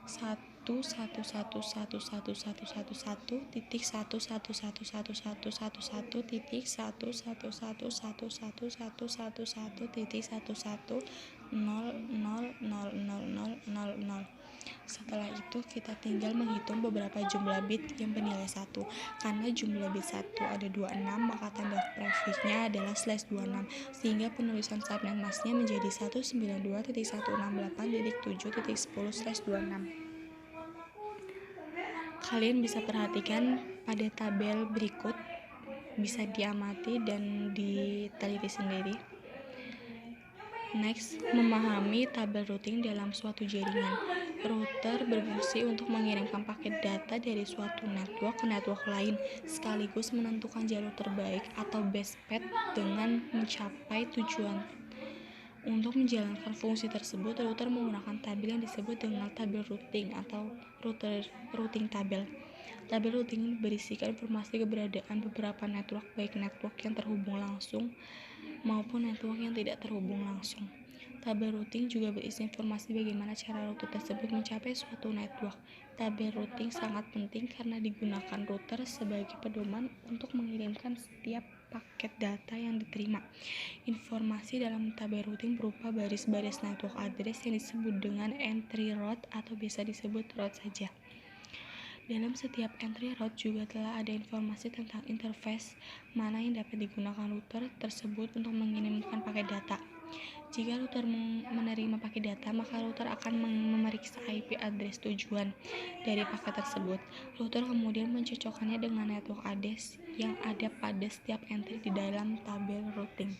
111.111.111.111.11.0000000. Setelah itu kita tinggal menghitung beberapa jumlah bit yang bernilai 1. Karena jumlah bit 1 ada 26, maka tanda prefixnya adalah /26 sehingga penulisan subnet masknya menjadi 192.168.7.10/26. Kalian bisa perhatikan pada tabel berikut, bisa diamati dan diteliti sendiri. Next, memahami tabel routing dalam suatu jaringan. Router berfungsi untuk mengirimkan paket data dari suatu network ke network lain, sekaligus menentukan jalur terbaik atau best path dengan mencapai tujuan. Untuk menjalankan fungsi tersebut, router menggunakan tabel yang disebut dengan tabel routing atau routing tabel. Tabel routing berisikan informasi keberadaan beberapa network, baik network yang terhubung langsung maupun network yang tidak terhubung langsung. Tabel routing juga berisi informasi bagaimana cara router tersebut mencapai suatu network. Tabel routing sangat penting karena digunakan router sebagai pedoman untuk mengirimkan setiap paket data yang diterima. Informasi dalam tabel routing berupa baris-baris network address yang disebut dengan entry route atau biasa disebut route saja. Dalam setiap entry route juga telah ada informasi tentang interface mana yang dapat digunakan router tersebut untuk mengirimkan paket data. Jika router menerima paket data, maka router akan memeriksa IP address tujuan dari paket tersebut. Router kemudian mencocokkannya dengan network address yang ada pada setiap entry di dalam tabel routing.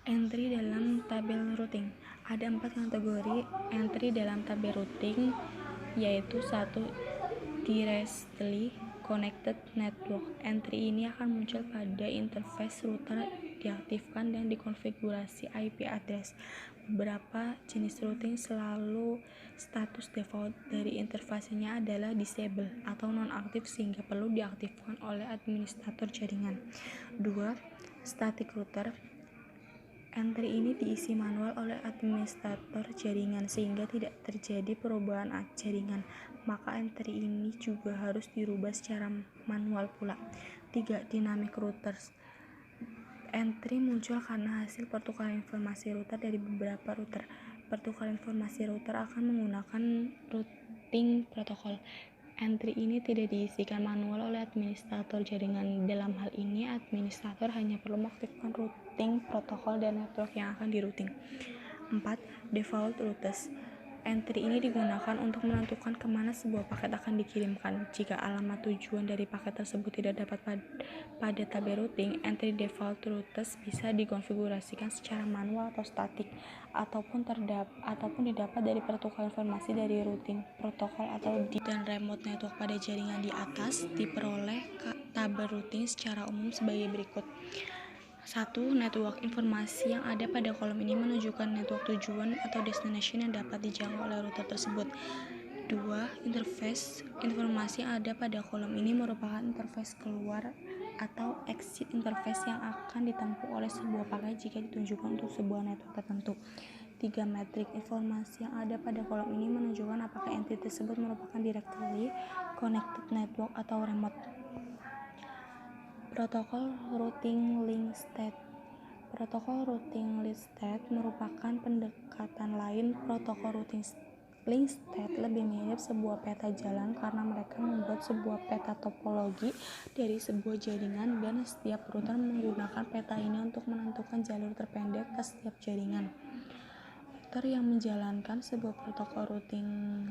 Entry dalam tabel routing. Ada 4 kategori entry dalam tabel routing, yaitu 1. Directly connected network. Entry ini akan muncul pada interface router diaktifkan dan dikonfigurasi IP address. Beberapa jenis routing selalu status default dari interfasenya adalah disable atau nonaktif sehingga perlu diaktifkan oleh administrator jaringan. 2. Static router. Entry ini diisi manual oleh administrator jaringan sehingga tidak terjadi perubahan jaringan, maka entry ini juga harus dirubah secara manual pula. 3. Dynamic routers. Entry muncul karena hasil pertukaran informasi router dari beberapa router. Pertukaran informasi router akan menggunakan routing protokol. Entry ini tidak diisikan manual oleh administrator jaringan. Dalam hal ini, administrator hanya perlu mengaktifkan routing protokol dan network yang akan di-routing. 4. Default routes. Entry ini digunakan untuk menentukan kemana sebuah paket akan dikirimkan. Jika alamat tujuan dari paket tersebut tidak dapat pada tabel routing, entry default routes bisa dikonfigurasikan secara manual atau statik, ataupun didapat dari pertukaran informasi dari routing protokol atau dan remote network pada jaringan di atas diperoleh tabel routing secara umum sebagai berikut. 1. Network. Informasi yang ada pada kolom ini menunjukkan network tujuan atau destination yang dapat dijangkau oleh router tersebut. 2. Interface. Informasi yang ada pada kolom ini merupakan interface keluar atau exit interface yang akan ditempuh oleh sebuah paket jika ditunjukkan untuk sebuah network tertentu. 3. Metrik. Informasi yang ada pada kolom ini menunjukkan apakah entry tersebut merupakan directly connected network atau remote. Protokol Routing Link State. Protokol Routing Link State merupakan pendekatan lain. Protokol Routing Link State lebih mirip sebuah peta jalan karena mereka membuat sebuah peta topologi dari sebuah jaringan, dan setiap router menggunakan peta ini untuk menentukan jalur terpendek ke setiap jaringan. Router yang menjalankan sebuah protokol routing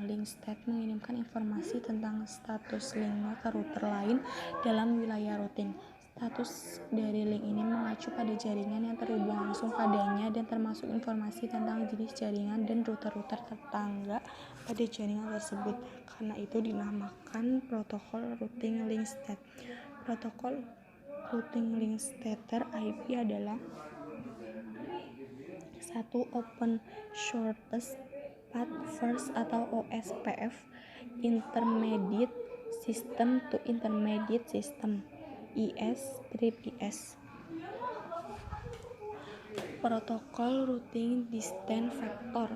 link state mengirimkan informasi tentang status linknya ke router lain dalam wilayah routing. Status dari link ini mengacu pada jaringan yang terhubung langsung padanya dan termasuk informasi tentang jenis jaringan dan rute-rute tetangga pada jaringan tersebut. Karena itu dinamakan protokol routing link state. Protokol routing link state IP adalah 1. Open Shortest Path First atau OSPF, Intermediate System to Intermediate System, IS. Protokol Routing Distance Vector.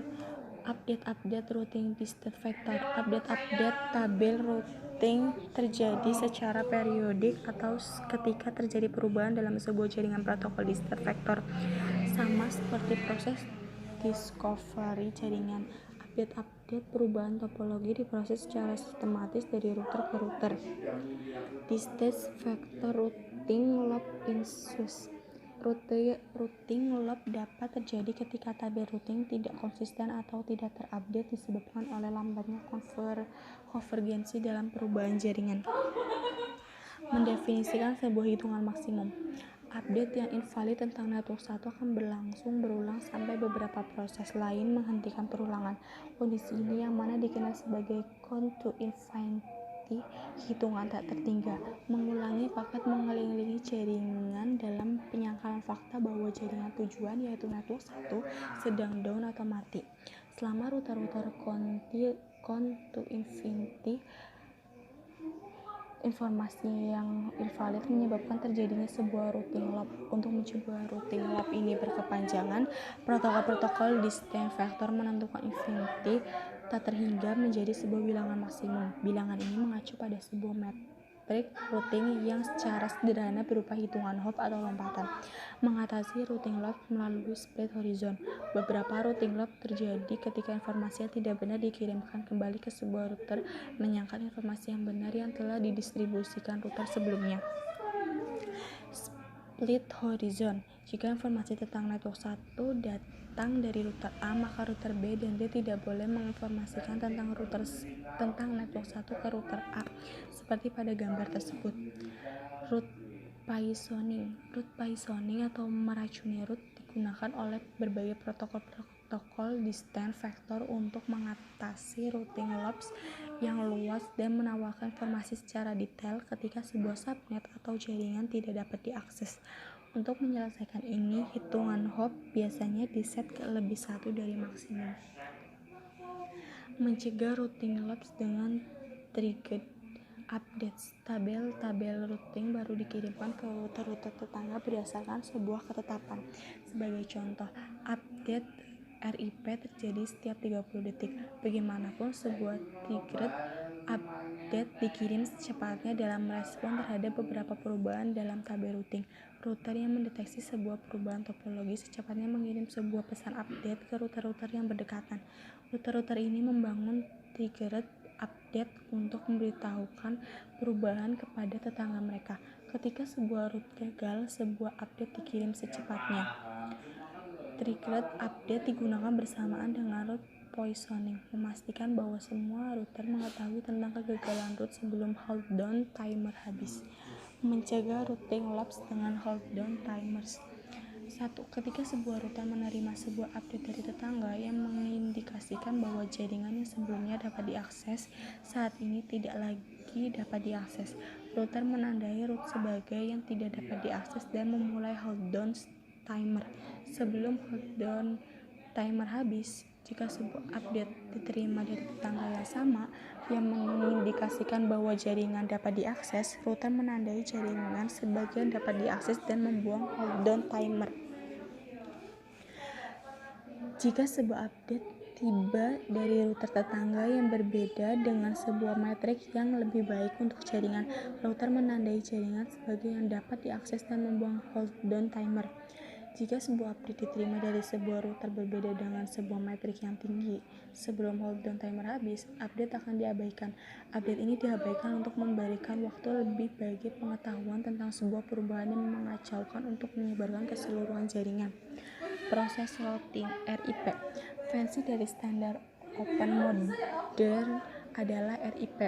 Update routing distance vector. Update tabel routing terjadi secara periodik atau ketika terjadi perubahan dalam sebuah jaringan protokol distance vector. Sama seperti proses discovery jaringan, update perubahan topologi diproses secara sistematis dari router ke router. Distance vector routing loop in SUS. Routing loop dapat terjadi ketika tabel routing tidak konsisten atau tidak terupdate disebabkan oleh lambatnya konvergensi dalam perubahan jaringan. Mendefinisikan sebuah hitungan maksimum. Update yang invalid tentang network 1 akan berlangsung berulang sampai beberapa proses lain menghentikan perulangan. Kondisi ini yang mana dikenal sebagai count to infinity, hitungan tak terhingga. Mengulangi paket mengelilingi jaringan dalam penyangkalan fakta bahwa jaringan tujuan yaitu network 1 sedang down atau mati. Selama router-router count to infinity, informasi yang invalid menyebabkan terjadinya sebuah routing loop. Untuk mencegah routing loop ini berkepanjangan, protokol distance vector menentukan infinity tak terhingga menjadi sebuah bilangan maksimum. Bilangan ini mengacu pada sebuah metrik routing yang secara sederhana berupa hitungan hop atau lompatan. Mengatasi routing loop melalui split horizon. Beberapa routing loop terjadi ketika informasi yang tidak benar dikirimkan kembali ke sebuah router menyangkal informasi yang benar yang telah didistribusikan router sebelumnya. Split horizon. Jika informasi tentang network 1 datang dari router A, maka router B dan D tidak boleh menginformasikan tentang network 1 ke router A, seperti pada gambar tersebut. Route poisoning atau meracuni route digunakan oleh berbagai protokol distance vector untuk mengatasi routing loops yang luas dan menawarkan informasi secara detail ketika sebuah subnet atau jaringan tidak dapat diakses. Untuk menyelesaikan ini, hitungan hop biasanya diset ke lebih satu dari maksimum. Mencegah routing loops dengan triggered updates. Tabel routing baru dikirimkan ke router tetangga berdasarkan sebuah ketetapan. Sebagai contoh, update RIP terjadi setiap 30 detik. Bagaimanapun, sebuah triggered update dikirim secepatnya dalam respon terhadap beberapa perubahan dalam tabel routing. Router yang mendeteksi sebuah perubahan topologi secepatnya mengirim sebuah pesan update ke router-router yang berdekatan. Router-router ini membangun triggered update untuk memberitahukan perubahan kepada tetangga mereka. Ketika sebuah route gagal, sebuah update dikirim secepatnya. Triggered update digunakan bersamaan dengan route poisoning, memastikan bahwa semua router mengetahui tentang kegagalan root sebelum hold down timer habis. Mencegah routing lapse dengan hold down timers. 1. Ketika sebuah router menerima sebuah update dari tetangga yang mengindikasikan bahwa jaringan yang sebelumnya dapat diakses saat ini tidak lagi dapat diakses, router menandai root sebagai yang tidak dapat diakses dan memulai hold down timer sebelum hold down timer habis. Jika sebuah update diterima dari tetangga yang sama yang mengindikasikan bahwa jaringan dapat diakses, router menandai jaringan sebagian dapat diakses dan membuang hold down timer. Jika sebuah update tiba dari router tetangga yang berbeda dengan sebuah metrik yang lebih baik untuk jaringan, router menandai jaringan sebagai yang dapat diakses dan membuang hold down timer. Jika sebuah update diterima dari sebuah router berbeda dengan sebuah metrik yang tinggi sebelum hold down timer habis, update akan diabaikan. Update ini diabaikan untuk memberikan waktu lebih bagi pengetahuan tentang sebuah perubahan yang mengacaukan untuk menyebarkan keseluruhan jaringan. Proses routing RIP. Versi dari standar open modern adalah RIP,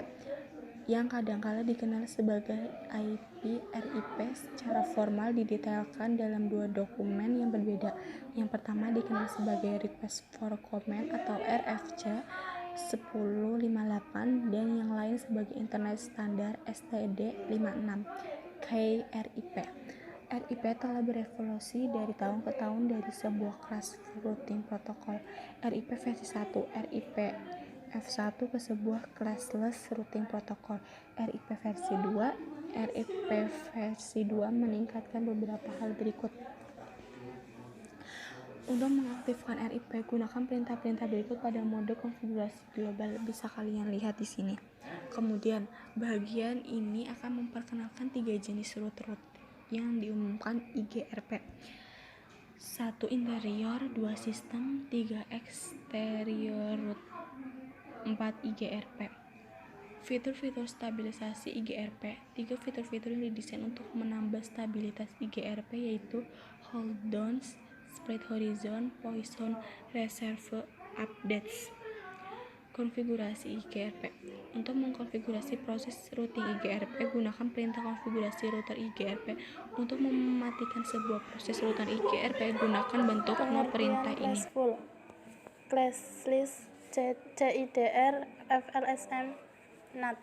yang kadangkala dikenal sebagai IP. RIP secara formal didetailkan dalam dua dokumen yang berbeda. Yang pertama dikenal sebagai Request for Comment atau RFC 1058 dan yang lain sebagai Internet Standard STD 56. KRIP. RIP telah berevolusi dari tahun ke tahun dari sebuah kelas routing protokol. RIP versi 1, RIP F1 ke sebuah classless routing protokol. RIP versi 2, RIP versi 2 meningkatkan beberapa hal berikut. Untuk mengaktifkan RIP, gunakan perintah-perintah berikut pada mode konfigurasi global. Bisa kalian lihat di sini. Kemudian, bagian ini akan memperkenalkan 3 jenis root yang diumumkan IGRP. 1. Interior, 2 sistem, 3 exterior root, 4 IGRP. Fitur-fitur stabilisasi IGRP. 3 fitur-fitur yang didesain untuk menambah stabilitas IGRP yaitu hold down, spread horizon, poison, reserve, updates. Konfigurasi IGRP. Untuk mengkonfigurasi proses routing IGRP, gunakan perintah konfigurasi router IGRP. Untuk mematikan sebuah proses router IGRP, gunakan bentuk no perintah ini. Classless CIDR FLSM NAT.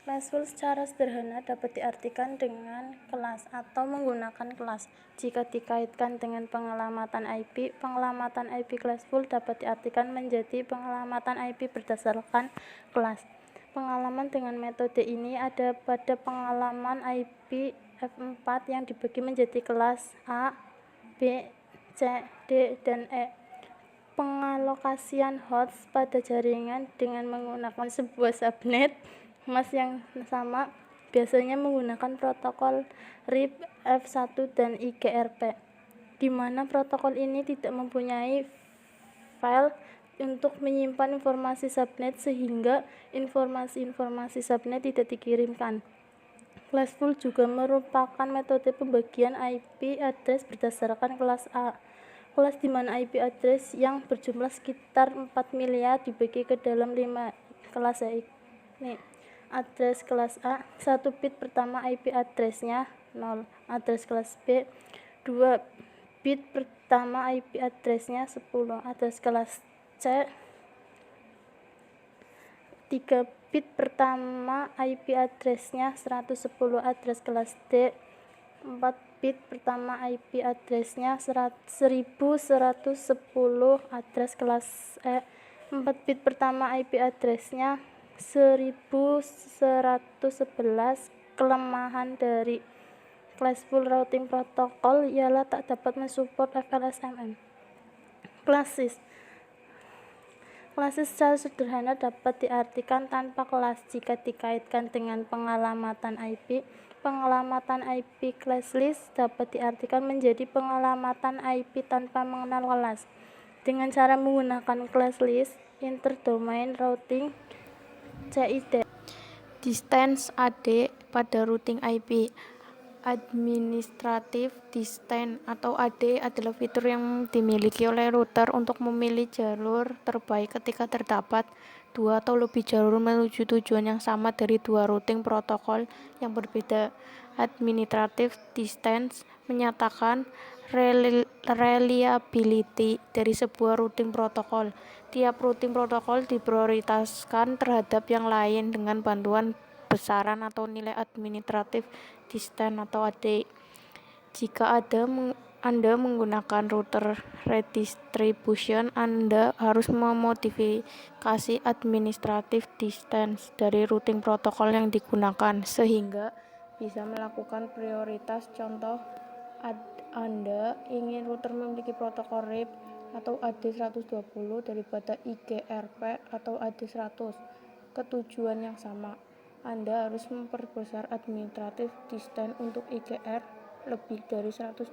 Classful secara sederhana dapat diartikan dengan kelas atau menggunakan kelas. Jika dikaitkan dengan pengelamatan IP, pengelamatan IP classful dapat diartikan menjadi pengelamatan IP berdasarkan kelas. Pengalaman dengan metode ini ada pada pengalaman IP F4 yang dibagi menjadi kelas A, B, C, D, dan E. Pengalokasian host pada jaringan dengan menggunakan sebuah subnet mask yang sama biasanya menggunakan protokol RIP F1 dan IGRP, di mana protokol ini tidak mempunyai file untuk menyimpan informasi subnet sehingga informasi-informasi subnet tidak dikirimkan. Classful juga merupakan metode pembagian IP address berdasarkan kelas A. Kelas di mana IP address yang berjumlah sekitar 4 miliar dibagi ke dalam 5 kelas yakni address kelas A, 1 bit pertama IP address-nya 0, address kelas B, 2 bit pertama IP address-nya 10, address kelas C, 3 bit pertama IP address-nya 110, address kelas D, 4 bit pertama IP address-nya 1110, address kelas E, 4 bit pertama IP address-nya 1111. Kelemahan dari Classful Routing Protocol ialah tak dapat mensupport FLSMN. Classes secara sederhana dapat diartikan tanpa kelas jika dikaitkan dengan pengelamatan IP. Pengelamatan IP classless dapat diartikan menjadi pengelamatan IP tanpa mengenal kelas. Dengan cara menggunakan classless interdomain routing CID distance AD pada routing IP. Administrative Distance atau AD adalah fitur yang dimiliki oleh router untuk memilih jalur terbaik ketika terdapat dua atau lebih jalur menuju tujuan yang sama dari dua routing protokol yang berbeda. Administrative Distance menyatakan reliability dari sebuah routing protokol. Tiap routing protokol diprioritaskan terhadap yang lain dengan bantuan besaran atau nilai administratif distance atau AD. Jika Anda menggunakan router redistribution, Anda harus memodifikasi administrative distance dari routing protokol yang digunakan sehingga bisa melakukan prioritas. Contoh, Anda ingin router memiliki protokol RIP atau AD120 daripada IGRP atau AD100 ke tujuan yang sama. Anda harus memperbesar administrative distance untuk IGR lebih dari 120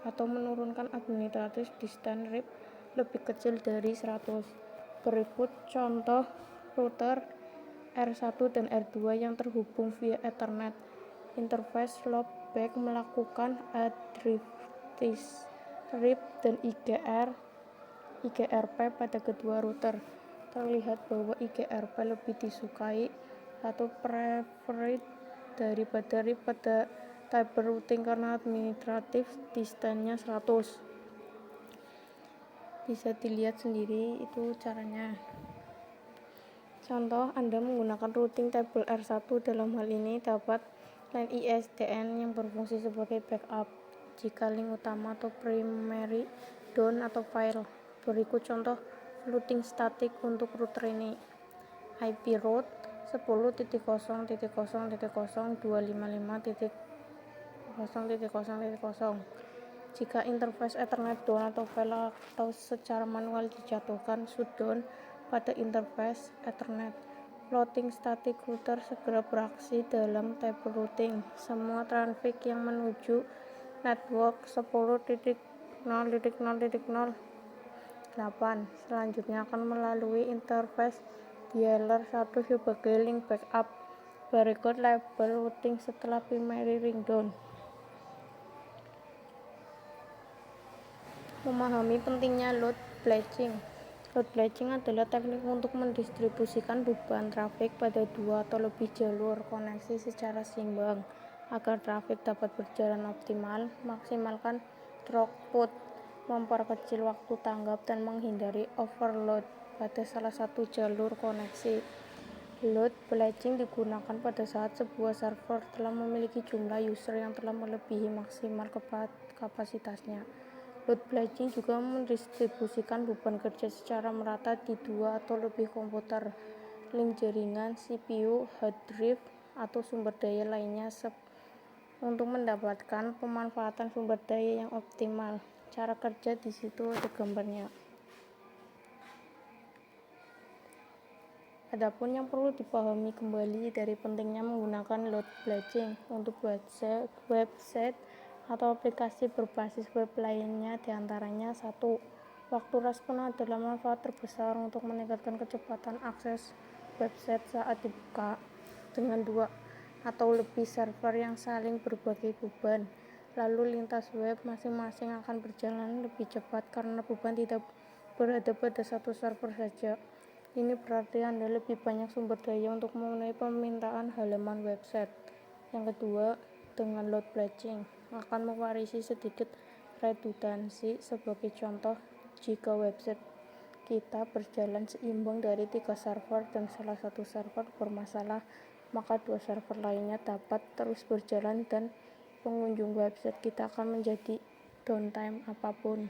atau menurunkan administrative distance RIP lebih kecil dari 100. Berikut contoh router R1 dan R2 yang terhubung via Ethernet. Interface loopback melakukan address RIP dan IGRP pada kedua router. Terlihat bahwa IGRP lebih disukai atau preferred daripada RIP pada type routing karena administrative distance-nya 100. Bisa dilihat sendiri itu caranya. Contoh, Anda menggunakan routing tabel R1 dalam hal ini dapat line ISDN yang berfungsi sebagai backup jika link utama atau primary down atau file. Berikut contoh routing statik untuk router ini. IP route 10.0.255.0.0.0. Jika interface Ethernet down atau file atau secara manual dijatuhkan shutdown pada interface Ethernet, floating static router segera beraksi dalam table routing. Semua traffic yang menuju network 10.0.0.0.8 selanjutnya akan melalui interface dialer 1 sebagai link backup. Berikut label routing setelah primary ring down. Memahami pentingnya load balancing. Load balancing adalah teknik untuk mendistribusikan beban trafik pada dua atau lebih jalur koneksi secara seimbang agar trafik dapat berjalan optimal. Maksimalkan throughput, memperkecil waktu tanggap, dan menghindari overload pada salah satu jalur koneksi. Load balancing digunakan pada saat sebuah server telah memiliki jumlah user yang telah melebihi maksimal kapasitasnya. Load balancing juga mendistribusikan beban kerja secara merata di dua atau lebih komputer, link jaringan, CPU, hard drive, atau sumber daya lainnya untuk mendapatkan pemanfaatan sumber daya yang optimal. Cara kerja di situ ada gambarnya. Adapun yang perlu dipahami kembali dari pentingnya menggunakan load balancing untuk website atau aplikasi berbasis web lainnya diantaranya 1. Waktu respon adalah manfaat terbesar untuk meningkatkan kecepatan akses website saat dibuka dengan 2 atau lebih server yang saling berbagi beban. Lalu lintas web masing-masing akan berjalan lebih cepat karena beban tidak berada pada satu server saja. Ini berarti Anda lebih banyak sumber daya untuk memenuhi permintaan halaman website. Yang kedua, dengan load balancing akan mewarisi sedikit redundansi. Sebagai contoh, jika website kita berjalan seimbang dari 3 server dan salah satu server bermasalah, maka 2 server lainnya dapat terus berjalan dan pengunjung website kita akan menjadi downtime apapun.